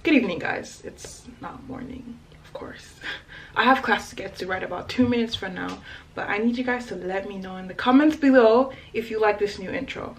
Good evening, guys. It's not morning, of course. I have class to get to right about 2 minutes from now, but I need you guys to let me know in the comments below if you like this new intro.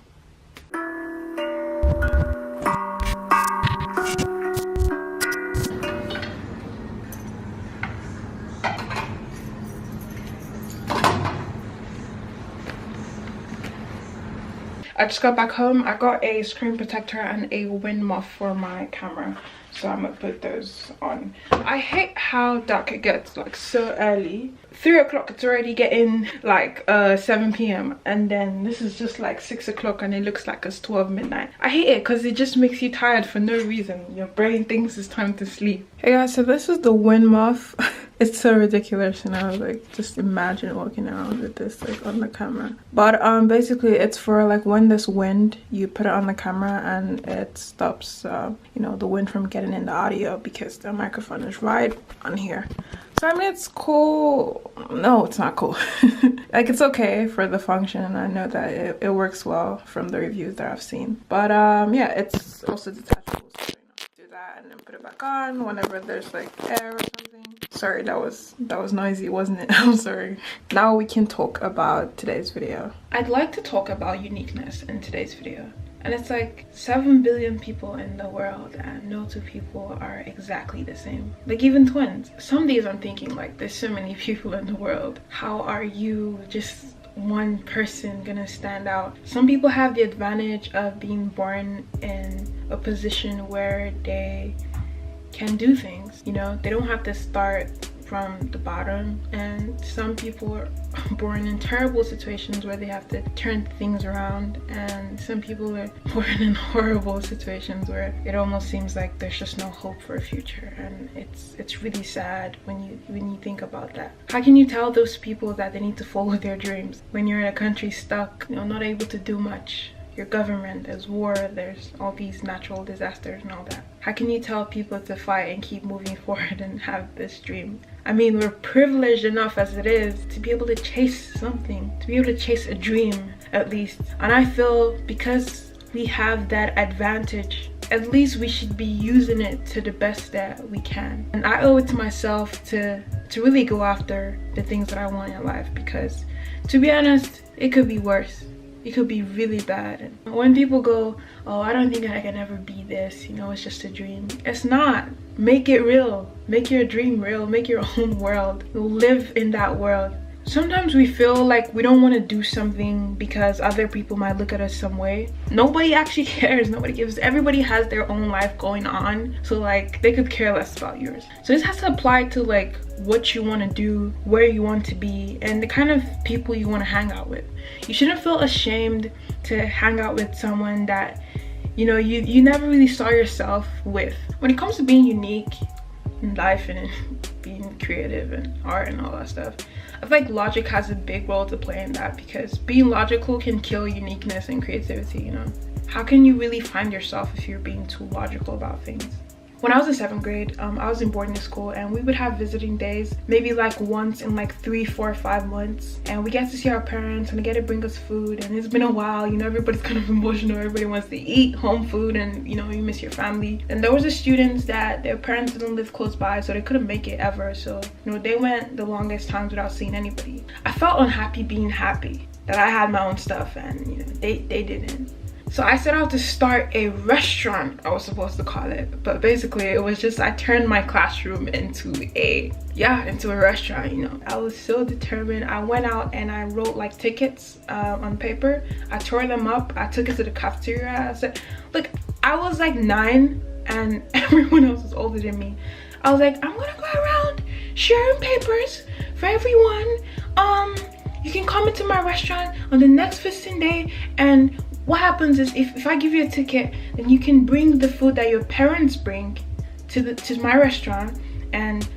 I just got back home. I got a screen protector and a wind muff for my camera, so I'm gonna put those on. I hate how dark it gets, like so early. 3 o'clock, it's already getting like 7 p.m. and then this is just like 6 o'clock and it looks like it's 12 midnight. I hate it because it just makes you tired for no reason. Your brain thinks it's time to sleep. Hey guys, so this is the wind muff. It's so ridiculous, you know, like just imagine walking around with this like on the camera. But basically it's for like when there's wind, you put it on the camera and it stops you know, the wind from getting in the audio because the microphone is right on here. So I mean, it's cool. No, it's not cool. Like, it's okay for the function. I know that it works well from the reviews that I've seen. But yeah, it's also detachable. So, you know, do that and then put it back on whenever there's like air or something. Sorry, that was noisy, wasn't it? I'm sorry. Now we can talk about today's video. I'd like to talk about uniqueness in today's video. And it's like 7 billion people in the world and no two people are exactly the same. Like even twins. Some days I'm thinking like there's so many people in the world. How are you just one person gonna stand out? Some people have the advantage of being born in a position where they can do things. You know, they don't have to start from the bottom, and some people are born in terrible situations where they have to turn things around, and some people are born in horrible situations where it almost seems like there's just no hope for a future. And it's really sad when you think about that. How can you tell those people that they need to follow their dreams when you're in a country stuck, you know, not able to do much? Your government, there's war, there's all these natural disasters and all that. How can you tell people to fight and keep moving forward and have this dream? I mean, we're privileged enough as it is to be able to chase something, to be able to chase a dream at least. And I feel because we have that advantage, at least we should be using it to the best that we can. And I owe it to myself to really go after the things that I want in life, because to be honest, it could be worse. It could be really bad. And when people go, oh, I don't think I can ever be this, you know, it's just a dream. It's not. Make it real. Make your dream real. Make your own world. Live in that world. Sometimes we feel like we don't want to do something because other people might look at us some way. Nobody actually cares. Nobody gives. Everybody has their own life going on. So like they could care less about yours. So this has to apply to like what you want to do, where you want to be, and the kind of people you want to hang out with. You shouldn't feel ashamed to hang out with someone that, you know, you never really saw yourself with. When it comes to being unique in life and in being creative and art and all that stuff, I feel like logic has a big role to play in that, because being logical can kill uniqueness and creativity, you know? How can you really find yourself if you're being too logical about things? When I was in 7th grade, I was in boarding school, and we would have visiting days, maybe like once in like 3, 4, 5 months, and we get to see our parents and they get to bring us food. And it's been a while, you know, everybody's kind of emotional, everybody wants to eat home food, and you know, you miss your family. And there was the students that their parents didn't live close by, so they couldn't make it ever, so you know, they went the longest times without seeing anybody. I felt unhappy being happy that I had my own stuff and you know, they didn't. So I set out to start a restaurant, I was supposed to call it, but basically it was just, I turned my classroom into a restaurant, you know. I was so determined. I went out and I wrote like tickets on paper. I tore them up, I took it to the cafeteria. I said, look, I was like 9 and everyone else was older than me. I was like, I'm gonna go around sharing papers for everyone. You can come into my restaurant on the next visiting day, and what happens is if I give you a ticket, then you can bring the food that your parents bring to my restaurant, and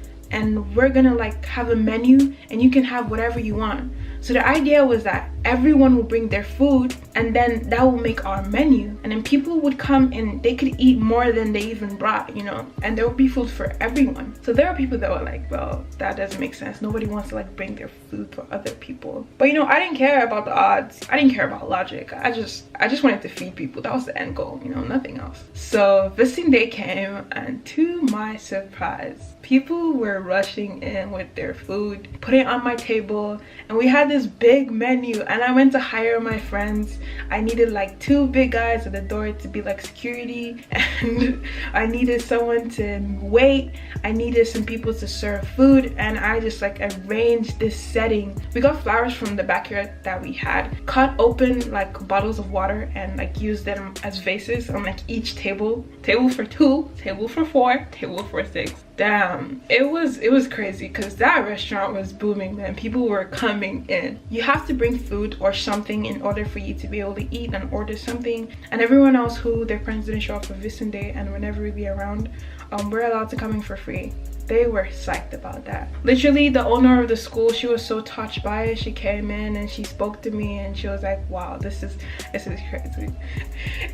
we're gonna like have a menu and you can have whatever you want. So the idea was that everyone will bring their food, and then that will make our menu, and then people would come and they could eat more than they even brought, you know, and there would be food for everyone. So there are people that were like, well, that doesn't make sense. Nobody wants to like bring their food for other people. But you know, I didn't care about the odds. I didn't care about logic. I just wanted to feed people. That was the end goal, you know, nothing else. So visiting day came, and to my surprise, people were rushing in with their food, putting it on my table, and we had this big menu, and I went to hire my friends. I needed like 2 big guys at the door to be like security, and I needed someone to wait. I needed some people to serve food, and I just like arranged this setting. We got flowers from the backyard that we had, cut open like bottles of water and like used them as vases on like each table. Table for 2, table for 4, table for 6. Damn, it was crazy because that restaurant was booming, man. People were coming in. You have to bring food or something in order for you to be able to eat and order something, and everyone else who their friends didn't show up for visiting day and were never really around, we're allowed to come in for free. They were psyched about that. Literally, the owner of the school, she was so touched by it. She came in and she spoke to me, and she was like, wow, this is crazy.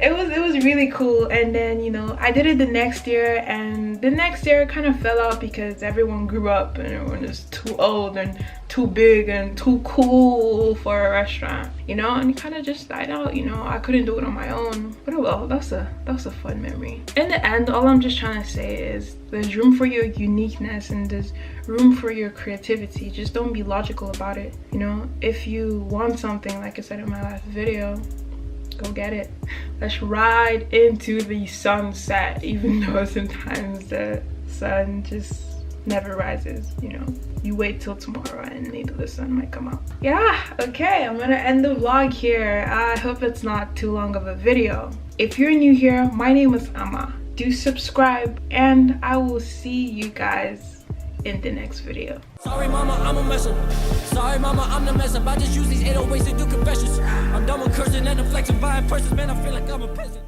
It was really cool. And then, you know, I did it the next year, and the next year kind of fell out because everyone grew up and everyone is too old and too big and too cool for a restaurant, you know, and it kind of just died out. You know, I couldn't do it on my own. But oh well, that's a fun memory. In the end, all I'm just trying to say is there's room for your uniqueness and there's room for your creativity. Just don't be logical about it. You know, if you want something, like I said in my last video, go get it. Let's ride into the sunset, even though sometimes the sun just never rises, you know. You wait till tomorrow and maybe the sun might come out. Yeah, okay, I'm gonna end the vlog here. I hope it's not too long of a video. If you're new here, my name is Ama. Do subscribe, and I will see you guys in the next video. Sorry mama, I'm a mess up. Sorry mama, I'm the mess up. I just use these 808s to do confessions. I'm done with cursing and the flexing, buying purses, man, I feel like I'm a peasant.